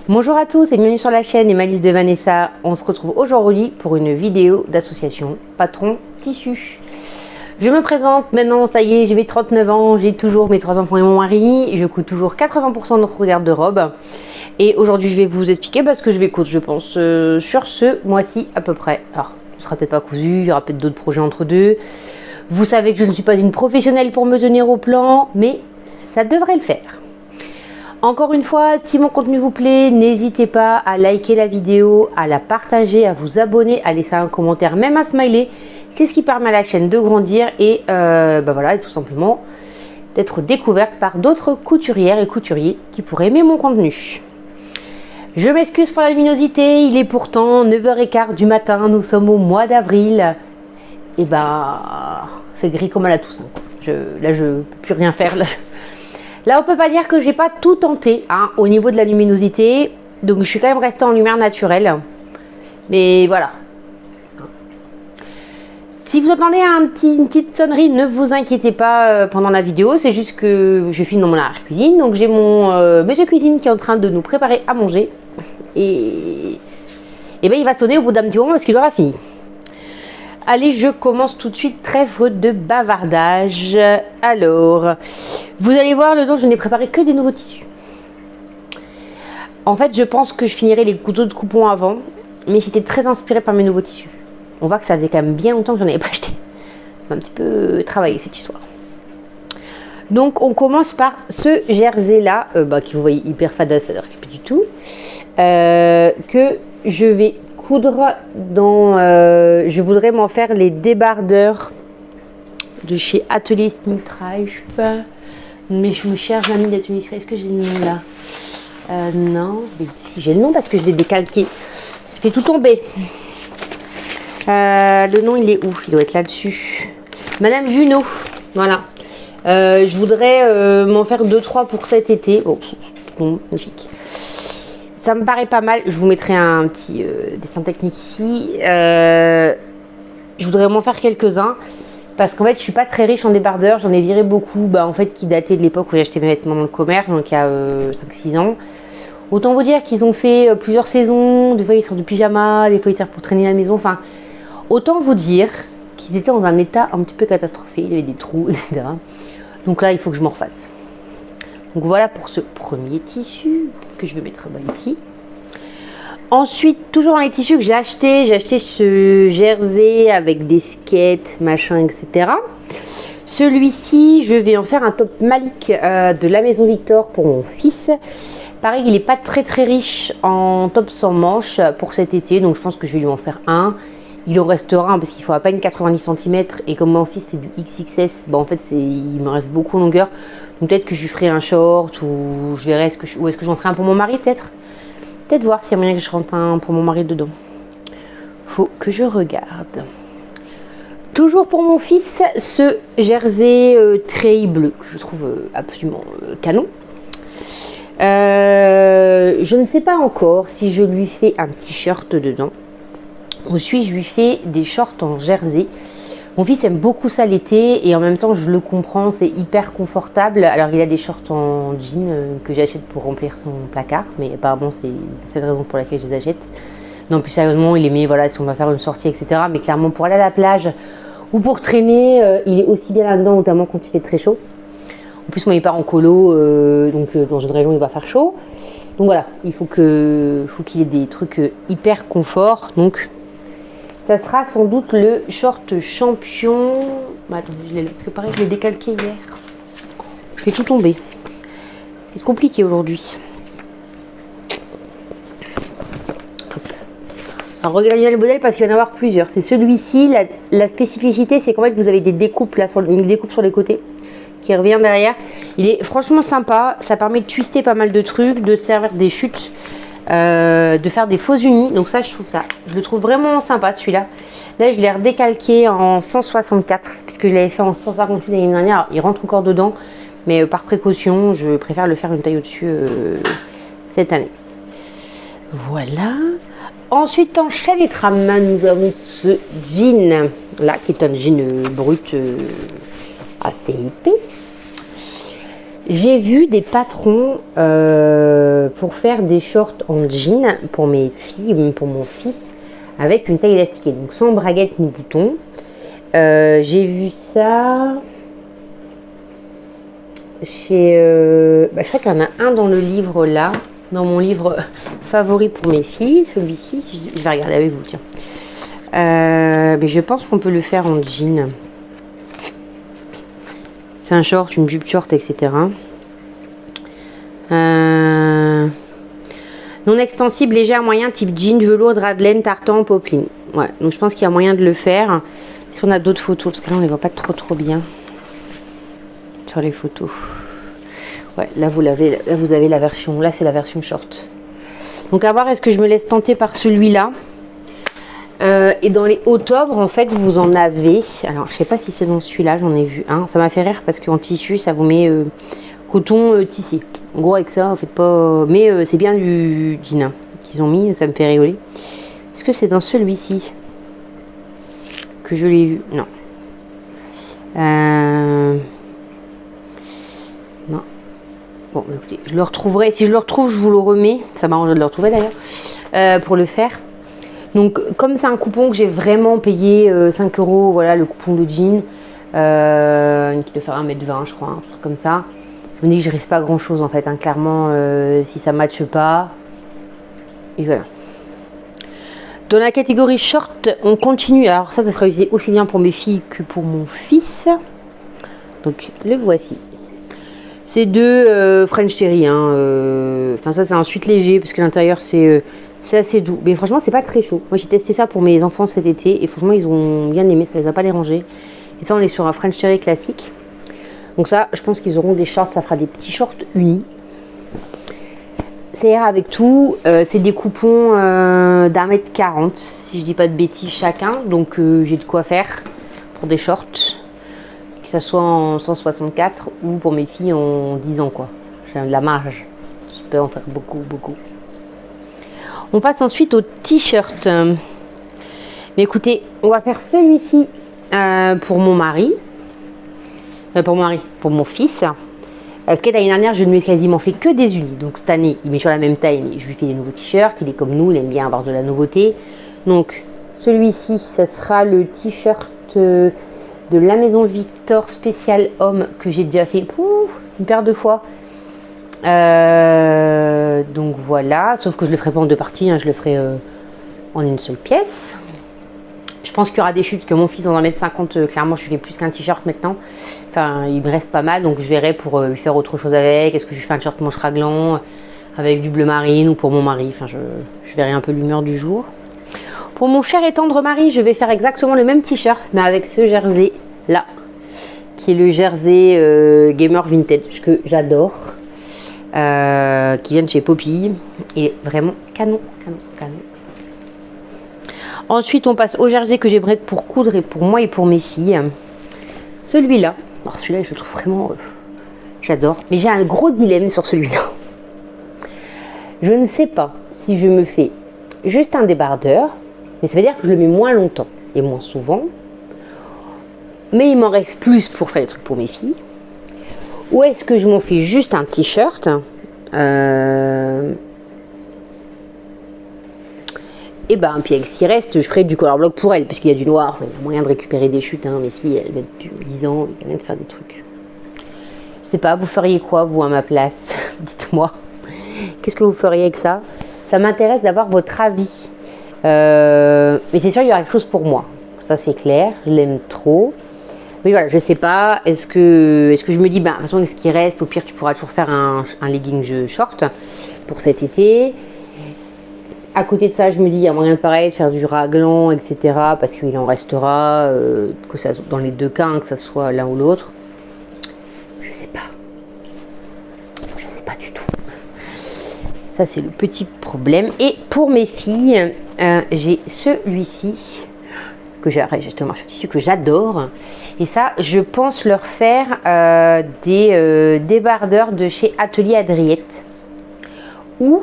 Bonjour à tous et bienvenue sur la chaîne Emma Lise de Vanessa. On se retrouve aujourd'hui pour une vidéo d'association Patron Tissu. Je me présente maintenant, ça y est, j'ai mes 39 ans, j'ai toujours mes 3 enfants et mon mari. Je coûte toujours 80% de notre garde-robe. Et aujourd'hui, je vais vous expliquer ce que je vais coudre, je pense, sur ce mois-ci à peu près. Alors, ce ne sera peut-être pas cousu, il y aura peut-être d'autres projets entre deux. Vous savez que je ne suis pas une professionnelle pour me tenir au plan, mais ça devrait le faire. Encore une fois, si mon contenu vous plaît, n'hésitez pas à liker la vidéo, à la partager, à vous abonner, à laisser un commentaire, même un smiley. C'est ce qui permet à la chaîne de grandir et voilà, et tout simplement d'être découverte par d'autres couturières et couturiers qui pourraient aimer mon contenu. Je m'excuse pour la luminosité, il est pourtant 9h15 du matin, nous sommes au mois d'avril. Et fait gris comme à la Toussaint. Là, je ne peux plus rien faire. Là, on peut pas dire que j'ai pas tout tenté au niveau de la luminosité. Donc, je suis quand même restée en lumière naturelle. Mais voilà. Si vous entendez une petite sonnerie, ne vous inquiétez pas pendant la vidéo. C'est juste que je filme dans mon arrière-cuisine. Donc, j'ai mon monsieur cuisine qui est en train de nous préparer à manger. Et il va sonner au bout d'un petit moment parce qu'il aura fini. Allez, je commence tout de suite, trêve de bavardage. Alors, vous allez voir, dedans, je n'ai préparé que des nouveaux tissus. En fait, je pense que je finirai les autres coupons avant, mais j'étais très inspirée par mes nouveaux tissus. On voit que ça faisait quand même bien longtemps que j'en avais pas acheté. Un petit peu travaillé cette histoire. Donc, on commence par ce jersey-là, qui vous voyez hyper fadasse, alors que pas du tout, que je vais coudre dans je voudrais m'en faire les débardeurs de chez Atelier Snitrage. Mes chers amis d'Atelier Snitrage, est-ce que j'ai le nom là? Non, mais si j'ai le nom parce que je l'ai décalqué, je fais tout tomber. Le nom il est où? Il doit être là-dessus. Madame Junot, voilà. Je voudrais m'en faire 2-3 pour cet été. Bon, magnifique. Ça me paraît pas mal. Je vous mettrai un petit dessin technique ici. Je voudrais m'en faire quelques-uns. Parce qu'en fait, je suis pas très riche en débardeurs. J'en ai viré beaucoup. En fait, qui dataient de l'époque où j'ai acheté mes vêtements dans le commerce. Donc, il y a 5-6 ans. Autant vous dire qu'ils ont fait plusieurs saisons. Des fois, ils servent de pyjama. Des fois, ils servent pour traîner à la maison. Enfin, autant vous dire qu'ils étaient dans un état un petit peu catastrophé. Il y avait des trous, etc. Donc là, il faut que je m'en refasse. Donc voilà pour ce premier tissu que je vais mettre ici. Ensuite, toujours dans les tissus que j'ai acheté ce jersey avec des skates, machin, etc. Celui-ci, je vais en faire un top Malik de la Maison Victor pour mon fils. Pareil, il n'est pas très riche en top sans manches pour cet été, donc je pense que je vais lui en faire un. Il en restera un parce qu'il faut à peine 90 cm et comme mon fils fait du XXS, en fait il me reste beaucoup en longueur. Donc peut-être que je lui ferai un short ou je verrai ou est-ce que j'en ferai un pour mon mari peut-être. Peut-être voir s'il y a moyen que je rentre un pour mon mari dedans. Faut que je regarde. Toujours pour mon fils, ce jersey treillis bleu que je trouve absolument canon. Je ne sais pas encore si je lui fais un t-shirt dedans. Ou je lui fais des shorts en jersey. Mon fils aime beaucoup ça l'été et en même temps je le comprends, c'est hyper confortable. Alors il a des shorts en jean que j'achète pour remplir son placard, mais apparemment c'est cette raison pour laquelle je les achète. Non, plus sérieusement, il aimait si on va faire une sortie, etc. Mais clairement pour aller à la plage ou pour traîner, il est aussi bien là-dedans, notamment quand il fait très chaud. En plus moi il part en colo, donc dans une région où il va faire chaud. Donc voilà, il faut qu'il ait des trucs hyper confort. Donc ça sera sans doute le short champion. Attendez, je l'ai là parce que pareil, je l'ai décalqué hier. Je fais tout tomber. C'est compliqué aujourd'hui. Alors regardez bien le modèle parce qu'il va y en avoir plusieurs. C'est celui-ci. La spécificité, c'est qu'en fait, vous avez des découpes là, une découpe sur les côtés qui revient derrière. Il est franchement sympa. Ça permet de twister pas mal de trucs, de servir des chutes. De faire des faux unis, donc ça je le trouve vraiment sympa celui-là. Là je l'ai redécalqué en 164 puisque je l'avais fait en 158 l'année dernière. Alors, il rentre encore dedans mais par précaution je préfère le faire une taille au-dessus cette année. Voilà. Ensuite en chalitrame nous avons ce jean là qui est un jean brut assez épais. J'ai vu des patrons pour faire des shorts en jean pour mes filles, même pour mon fils, avec une taille élastiquée, donc sans braguette ni bouton. J'ai vu ça chez... je crois qu'il y en a un dans le livre là, dans mon livre favori pour mes filles, celui-ci, je vais regarder avec vous, tiens. Mais je pense qu'on peut le faire en jean. C'est un short, une jupe short, etc. Non extensible, léger à moyen, type jean, velours, drap de laine, tartan, popeline. Ouais, donc je pense qu'il y a moyen de le faire. Est-ce qu'on a d'autres photos? Parce que là, on les voit pas trop bien sur les photos. Ouais, là, vous avez la version. Là, c'est la version short. Donc, à voir, est-ce que je me laisse tenter par celui-là? Et dans les octobre, en fait, vous en avez. Alors, je sais pas si c'est dans celui-là, j'en ai vu un. Ça m'a fait rire parce qu'en tissu, ça vous met coton tissé. En gros, avec ça, en fait pas. Mais c'est bien du jean qu'ils ont mis, ça me fait rigoler. Est-ce que c'est dans celui-ci que je l'ai vu? Non. Non. Bon, écoutez, je le retrouverai. Si je le retrouve, je vous le remets. Ça m'arrange de le retrouver d'ailleurs. Pour le faire. Donc, comme c'est un coupon que j'ai vraiment payé 5 €, voilà, le coupon de jean, qui doit faire 1,20 m, je crois, un truc comme ça. Je me dis que je risque pas grand chose en fait, hein, clairement, si ça ne matche pas. Et voilà. Dans la catégorie short, on continue. Alors, ça sera utilisé aussi bien pour mes filles que pour mon fils. Donc, le voici. C'est deux French Terry. Enfin, ça, c'est un suite léger parce que l'intérieur, c'est assez doux. Mais franchement, c'est pas très chaud. Moi, j'ai testé ça pour mes enfants cet été et franchement, ils ont bien aimé. Ça les a pas dérangés. Et ça, on est sur un French Terry classique. Donc ça, je pense qu'ils auront des shorts. Ça fera des petits shorts unis. Ça ira avec tout. C'est des coupons d'1,40 m, si je dis pas de bêtises chacun. Donc, j'ai de quoi faire pour des shorts. Que ça soit en 164 ou pour mes filles en 10 ans, quoi. J'ai de la marge. Je peux en faire beaucoup. On passe ensuite au t-shirt. Mais écoutez, on va faire celui-ci pour mon mari. Pour mon fils. Parce que l'année dernière, je ne lui ai quasiment fait que des unis. Donc cette année, il met sur la même taille, mais je lui fais des nouveaux t-shirts. Il est comme nous, il aime bien avoir de la nouveauté. Donc celui-ci, ça sera le t-shirt de la Maison Victor spécial homme que j'ai déjà fait une paire de fois. Donc voilà, sauf que je le ferai pas en deux parties, je le ferai en une seule pièce. Je pense qu'il y aura des chutes, que mon fils en 1,50 m, clairement je lui fais plus qu'un t-shirt maintenant. Enfin, il me reste pas mal, donc je verrai pour lui faire autre chose avec. Est-ce que je lui fais un t-shirt manche raglan avec du bleu marine ou pour mon mari. Enfin, je verrai un peu l'humeur du jour. Pour mon cher et tendre mari, je vais faire exactement le même t-shirt, mais avec ce jersey là, qui est le jersey gamer vintage que j'adore. Qui vient de chez Poppy et vraiment canon. Ensuite on passe au jersey que j'ai break pour coudre et pour moi et pour mes filles. Celui-là, alors celui-là je le trouve vraiment j'adore, mais j'ai un gros dilemme sur celui-là. Je ne sais pas si je me fais juste un débardeur, mais ça veut dire que je le mets moins longtemps et moins souvent, mais il m'en reste plus pour faire des trucs pour mes filles. Ou est-ce que je m'en fais juste un t-shirt et ben puis avec ce qui reste, je ferai du color block pour elle, parce qu'il y a du noir, il y a moyen de récupérer des chutes, mes filles, elles mettent plus 10 ans, il y a moyen de faire des trucs. Je sais pas, vous feriez quoi vous à ma place? Dites-moi, qu'est-ce que vous feriez avec ça? Ça m'intéresse d'avoir votre avis. Mais c'est sûr, il y aura quelque chose pour moi, ça c'est clair, je l'aime trop. Mais voilà, je sais pas, est-ce que je me dis, de toute façon, avec ce qui reste, au pire, tu pourras toujours faire un legging short pour cet été. À côté de ça, je me dis, il y a moyen de pareil, de faire du raglan, etc. Parce qu'il en restera, que ça, dans les deux cas, que ça soit l'un ou l'autre. Je sais pas. Je sais pas du tout. Ça, c'est le petit problème. Et pour mes filles, j'ai celui-ci. Que j'ai justement ce tissu que j'adore, et ça je pense leur faire des débardeurs de chez Atelier Adriette ou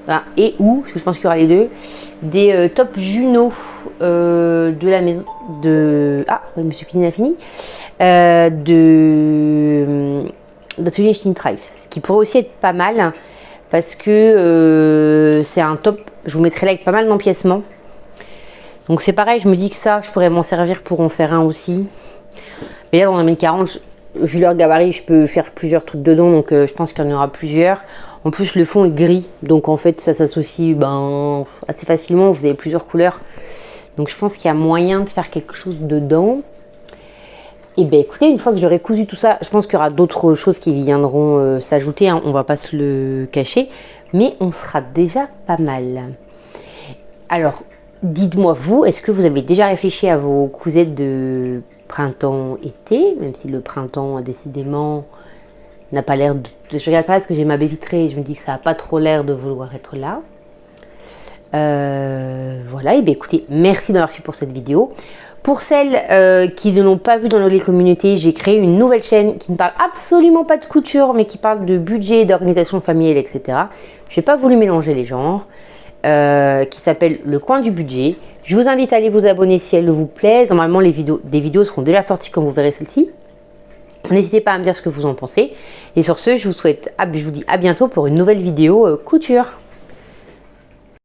parce que je pense qu'il y aura les deux, des top Juno de la maison de monsieur Pinin a fini d'Atelier Schnittreif, ce qui pourrait aussi être pas mal parce que c'est un top. Je vous mettrai là avec pas mal d'empiècements. Donc c'est pareil, je me dis que ça, je pourrais m'en servir pour en faire un aussi. Mais là, dans la mine 40, vu leur gabarit, je peux faire plusieurs trucs dedans, donc je pense qu'il y en aura plusieurs. En plus, le fond est gris, donc en fait, ça s'associe assez facilement. Vous avez plusieurs couleurs, donc je pense qu'il y a moyen de faire quelque chose dedans. Et bien, écoutez, une fois que j'aurai cousu tout ça, je pense qu'il y aura d'autres choses qui viendront s'ajouter. Hein, on va pas se le cacher, mais on sera déjà pas mal. Alors, dites-moi vous, est-ce que vous avez déjà réfléchi à vos cousettes de printemps-été, même si le printemps décidément n'a pas l'air de... Je regarde pas parce que j'ai ma baie vitrée et je me dis que ça n'a pas trop l'air de vouloir être là. Voilà, et bien écoutez, merci d'avoir suivi pour cette vidéo. Pour celles qui ne l'ont pas vu dans les communautés, j'ai créé une nouvelle chaîne qui ne parle absolument pas de couture, mais qui parle de budget, d'organisation familiale, etc. Je n'ai pas voulu mélanger les genres, qui s'appelle Le Coin du Budget. Je vous invite à aller vous abonner si elles vous plaisent. Normalement, des vidéos seront déjà sorties quand vous verrez celle-ci. N'hésitez pas à me dire ce que vous en pensez. Et sur ce, je vous dis à bientôt pour une nouvelle vidéo couture.